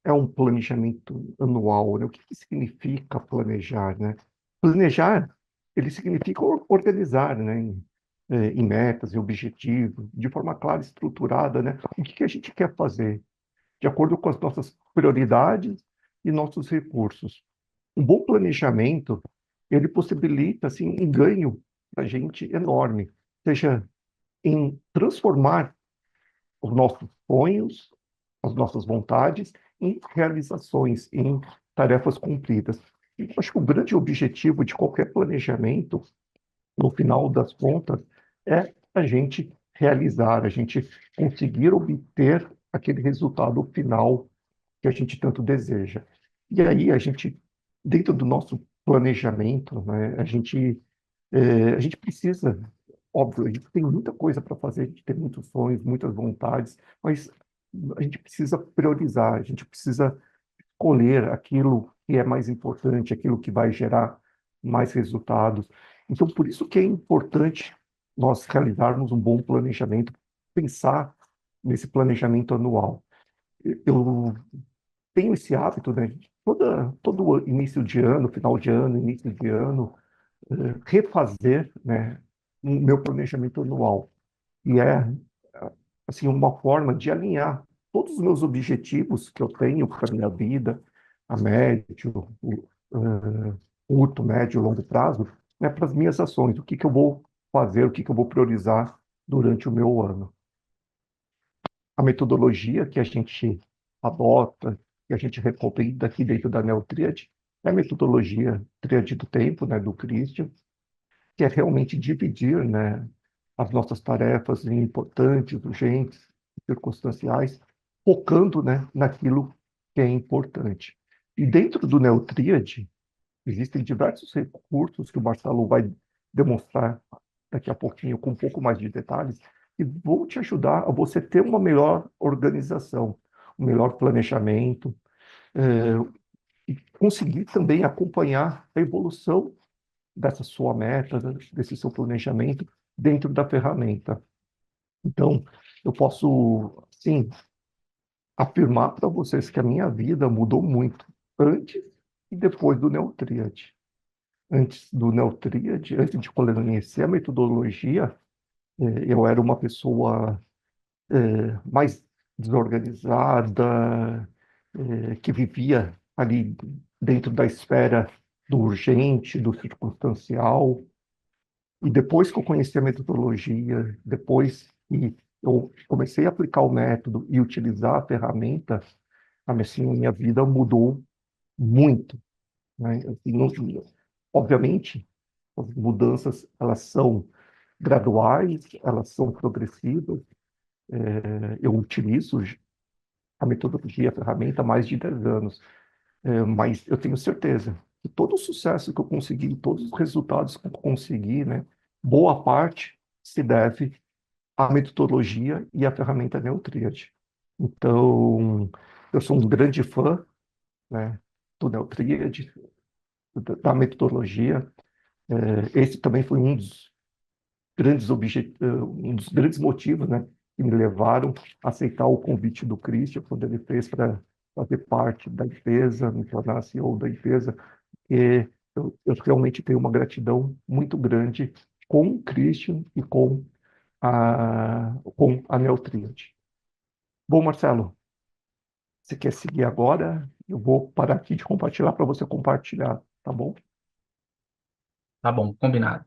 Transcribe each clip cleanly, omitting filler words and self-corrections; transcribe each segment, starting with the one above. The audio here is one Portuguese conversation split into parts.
é um planejamento anual, né? O que que significa planejar, né? Planejar, ele significa organizar, né? Em metas e objetivos, de forma clara e estruturada, né? O que que a gente quer fazer, de acordo com as nossas prioridades e nossos recursos. Um bom planejamento, ele possibilita, assim, um ganho para a gente enorme, seja em transformar os nossos sonhos, as nossas vontades em realizações, em tarefas cumpridas. E eu acho que o grande objetivo de qualquer planejamento, no final das contas, é a gente realizar, a gente conseguir obter aquele resultado final que a gente tanto deseja. E aí a gente, dentro do nosso planejamento, né, a gente precisa, óbvio, a gente tem muita coisa para fazer, a gente tem muitos sonhos, muitas vontades, mas a gente precisa priorizar, a gente precisa escolher aquilo que é mais importante, aquilo que vai gerar mais resultados. Então, por isso que é importante nós realizarmos um bom planejamento, pensar nesse planejamento anual. Eu tenho esse hábito, né? Todo início de ano, final de ano, início de ano, refazer, né, o meu planejamento anual. E é, assim, uma forma de alinhar todos os meus objetivos que eu tenho para a minha vida, a médio, curto, médio e longo prazo, né, para as minhas ações. O que que eu vou fazer, o que que eu vou priorizar durante o meu ano. A metodologia que a gente adota, que a gente recomenda aqui dentro da Neotríade, é a metodologia Tríade do Tempo, né, do Christian, que é realmente dividir, né, as nossas tarefas em importantes, urgentes, circunstanciais, focando, né, naquilo que é importante. E dentro do Neotríade, existem diversos recursos que o Marcelo vai demonstrar daqui a pouquinho com um pouco mais de detalhes, e vão te ajudar a você ter uma melhor organização, um melhor planejamento, e conseguir também acompanhar a evolução dessa sua meta, desse seu planejamento dentro da ferramenta. Então, eu posso, sim, afirmar para vocês que a minha vida mudou muito antes e depois do Neotríade. Antes do Neotríade, antes de conhecer a metodologia, eu era uma pessoa mais desorganizada, que vivia ali dentro da esfera do urgente, do circunstancial. E depois que eu conheci a metodologia, depois que eu comecei a aplicar o método e utilizar a ferramenta, assim, minha vida mudou muito, né? Assim, obviamente, as mudanças, elas são graduais, elas são progressivas. Eu utilizo a metodologia, a ferramenta há mais de 10 anos. Mas eu tenho certeza que todo o sucesso que eu consegui, todos os resultados que eu consegui, né, boa parte se deve à metodologia e à ferramenta Neotríade. Então, eu sou um grande fã, né, do Neotríade, da metodologia. Esse também foi um dos grandes motivos, né, que me levaram a aceitar o convite do Christian quando ele fez para fazer parte da empresa, me tornar CEO da empresa, e eu realmente tenho uma gratidão muito grande com o Christian e com a Neotríade. Bom, Marcelo, você quer seguir agora? Eu vou parar aqui de compartilhar para você compartilhar, tá bom? Tá bom, combinado.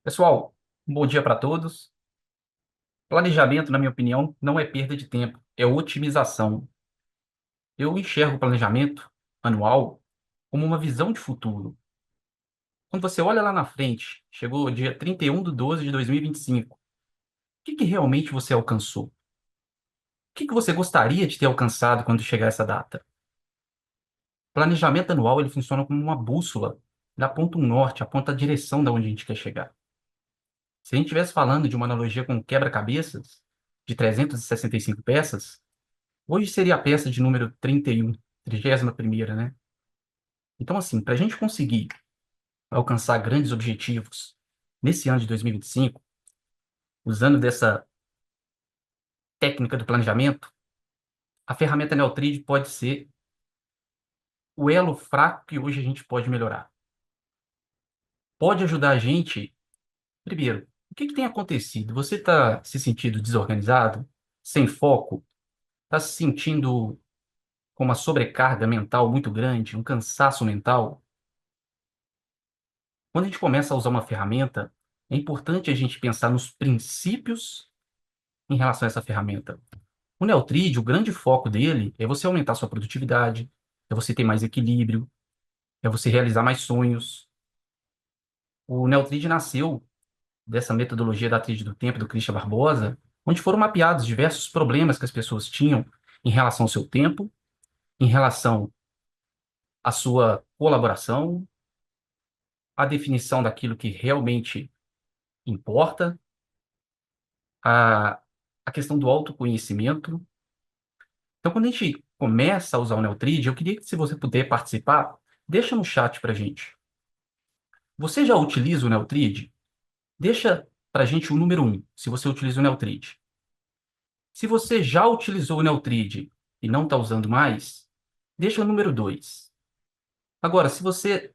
Pessoal, um bom dia para todos. Planejamento, na minha opinião, não é perda de tempo, é otimização. Eu enxergo o planejamento anual como uma visão de futuro. Quando você olha lá na frente, chegou o dia 31 de 12 de 2025, o que realmente você alcançou? O que você gostaria de ter alcançado quando chegar essa data? Planejamento anual, ele funciona como uma bússola, ele aponta um norte, aponta a direção de onde a gente quer chegar. Se a gente estivesse falando de uma analogia com quebra-cabeças, de 365 peças, hoje seria a peça de número 31, 31ª, né? Então, assim, para a gente conseguir alcançar grandes objetivos nesse ano de 2025, usando dessa técnica do planejamento, a ferramenta Neotrid pode ser o elo fraco que hoje a gente pode melhorar. Pode ajudar a gente, primeiro, o que que tem acontecido? Você está se sentindo desorganizado, sem foco, está se sentindo com uma sobrecarga mental muito grande, um cansaço mental? Quando a gente começa a usar uma ferramenta, é importante a gente pensar nos princípios em relação a essa ferramenta. O Neotrid, o grande foco dele é você aumentar sua produtividade, é você ter mais equilíbrio, é você realizar mais sonhos. O Neotrid nasceu dessa metodologia da tríade do tempo do Christian Barbosa, onde foram mapeados diversos problemas que as pessoas tinham em relação ao seu tempo, em relação à sua colaboração, à definição daquilo que realmente importa, a, a questão do autoconhecimento. Então, quando a gente começa a usar o Neotrid, eu queria que, se você puder participar, deixa no chat para gente. Você já utiliza o Neotrid? Deixa para a gente o número um, se você utiliza o Neotrid. Se você já utilizou o Neotrid e não está usando mais, deixa o número 2. Agora, se você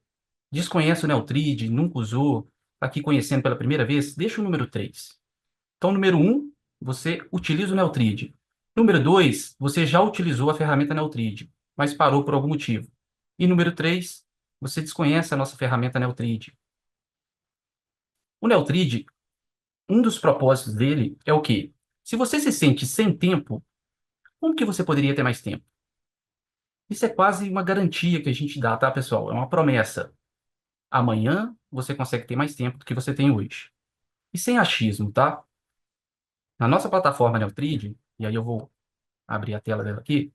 desconhece o Neotrid, nunca usou, está aqui conhecendo pela primeira vez, deixa o número 3. Então, número um, você utiliza o Neotrid. Número 2, você já utilizou a ferramenta Neotrid, mas parou por algum motivo. E número 3, você desconhece a nossa ferramenta Neotrid. O Neotrid, um dos propósitos dele é o quê? Se você se sente sem tempo, como que você poderia ter mais tempo? Isso é quase uma garantia que a gente dá, tá, pessoal? É uma promessa. Amanhã você consegue ter mais tempo do que você tem hoje. E sem achismo, tá? Na nossa plataforma Neotrid, e aí eu vou abrir a tela dela aqui,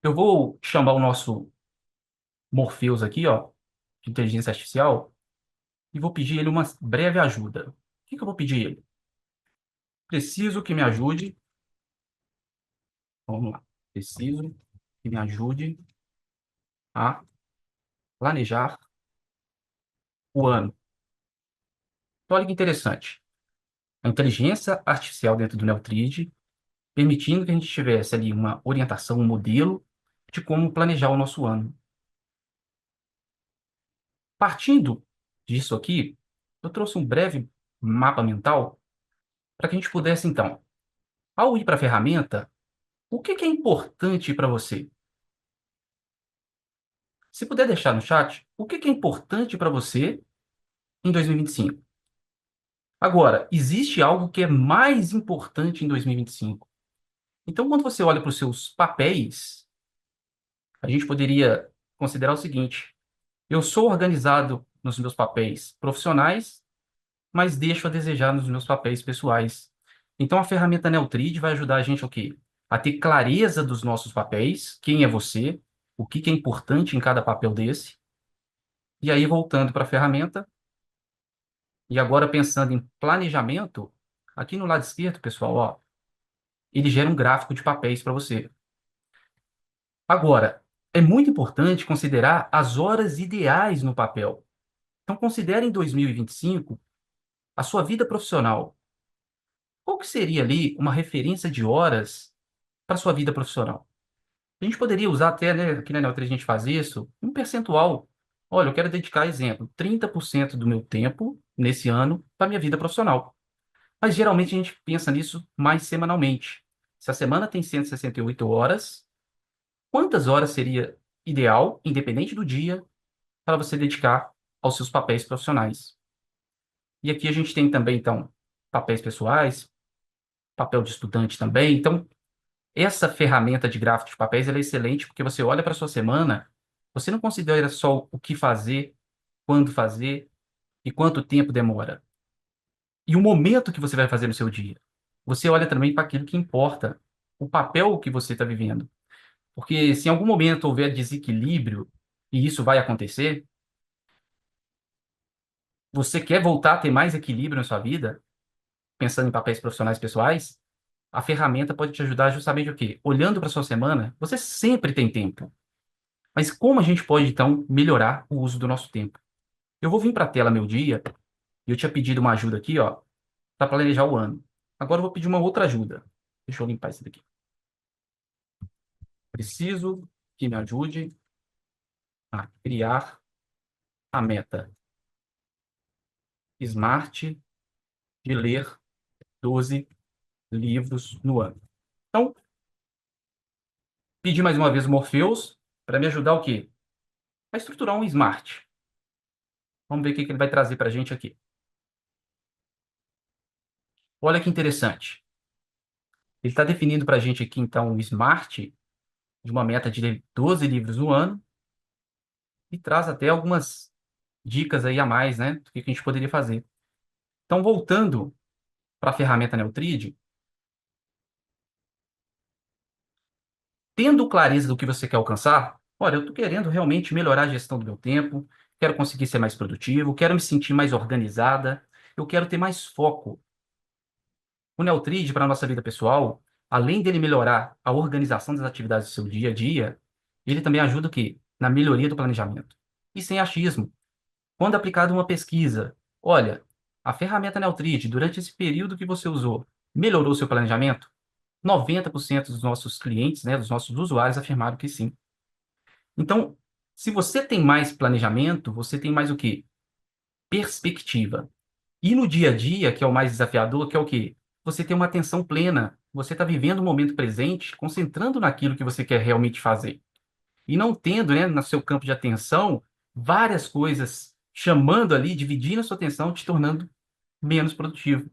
eu vou chamar o nosso Morpheus aqui, ó, de inteligência artificial, e vou pedir ele uma breve ajuda. O que que eu vou pedir ele? Preciso que me ajude. Vamos lá. Preciso que me ajude a planejar o ano. Então, olha que interessante. A inteligência artificial dentro do Neotrid, permitindo que a gente tivesse ali uma orientação, um modelo de como planejar o nosso ano. Partindo disso aqui, eu trouxe um breve mapa mental para que a gente pudesse, então, ao ir para a ferramenta, o que que é importante para você? Se puder deixar no chat, o que que é importante para você em 2025? Agora, existe algo que é mais importante em 2025. Então, quando você olha para os seus papéis, a gente poderia considerar o seguinte: eu sou organizado nos meus papéis profissionais, mas deixo a desejar nos meus papéis pessoais. Então, a ferramenta Neutrid vai ajudar a gente o quê? A ter clareza dos nossos papéis, quem é você, o que que é importante em cada papel desse. E aí, voltando para a ferramenta, e agora pensando em planejamento, aqui no lado esquerdo, pessoal, ó, ele gera um gráfico de papéis para você. Agora, é muito importante considerar as horas ideais no papel. Então, considere em 2025 a sua vida profissional. Qual que seria ali uma referência de horas para a sua vida profissional? A gente poderia usar até, né, aqui na Neutro a gente faz isso, um percentual. Olha, eu quero dedicar, exemplo, 30% do meu tempo nesse ano para a minha vida profissional. Mas geralmente a gente pensa nisso mais semanalmente. Se a semana tem 168 horas, quantas horas seria ideal, independente do dia, para você dedicar aos seus papéis profissionais? E aqui a gente tem também, então, papéis pessoais, papel de estudante também. Então, essa ferramenta de gráfico de papéis ela é excelente porque você olha para a sua semana, você não considera só o que fazer, quando fazer e quanto tempo demora. E o momento que você vai fazer no seu dia. Você olha também para aquilo que importa, o papel que você está vivendo. Porque se em algum momento houver desequilíbrio, e isso vai acontecer, você quer voltar a ter mais equilíbrio na sua vida, pensando em papéis profissionais pessoais, a ferramenta pode te ajudar justamente o quê? Olhando para sua semana, você sempre tem tempo. Mas como a gente pode, então, melhorar o uso do nosso tempo? Eu vou vir para a tela meu dia, e eu tinha pedido uma ajuda aqui, ó, para planejar o ano. Agora eu vou pedir uma outra ajuda. Deixa eu limpar isso daqui. Preciso que me ajude a criar a meta SMART de ler 12 livros no ano. Então, pedi mais uma vez o Morpheus para me ajudar o quê? A estruturar um SMART. Vamos ver o que ele vai trazer para a gente aqui. Olha que interessante. Ele está definindo para a gente aqui, então, um SMART de uma meta de ler 12 livros no ano e traz até algumas dicas aí a mais, né, do que a gente poderia fazer. Então, voltando para a ferramenta Neutrid, tendo clareza do que você quer alcançar, olha, eu estou querendo realmente melhorar a gestão do meu tempo, quero conseguir ser mais produtivo, quero me sentir mais organizada, eu quero ter mais foco. O Neutrid, para a nossa vida pessoal, além dele melhorar a organização das atividades do seu dia a dia, ele também ajuda o quê? Na melhoria do planejamento. E sem achismo. Quando aplicado uma pesquisa, olha, a ferramenta Neutrid, durante esse período que você usou, melhorou o seu planejamento? 90% dos nossos clientes, né, dos nossos usuários afirmaram que sim. Então, se você tem mais planejamento, você tem mais o quê? Perspectiva. E no dia a dia, que é o mais desafiador, que é o quê? Você tem uma atenção plena. Você está vivendo o momento presente, concentrando naquilo que você quer realmente fazer. E não tendo, né, no seu campo de atenção, várias coisas chamando ali, dividindo a sua atenção, te tornando menos produtivo.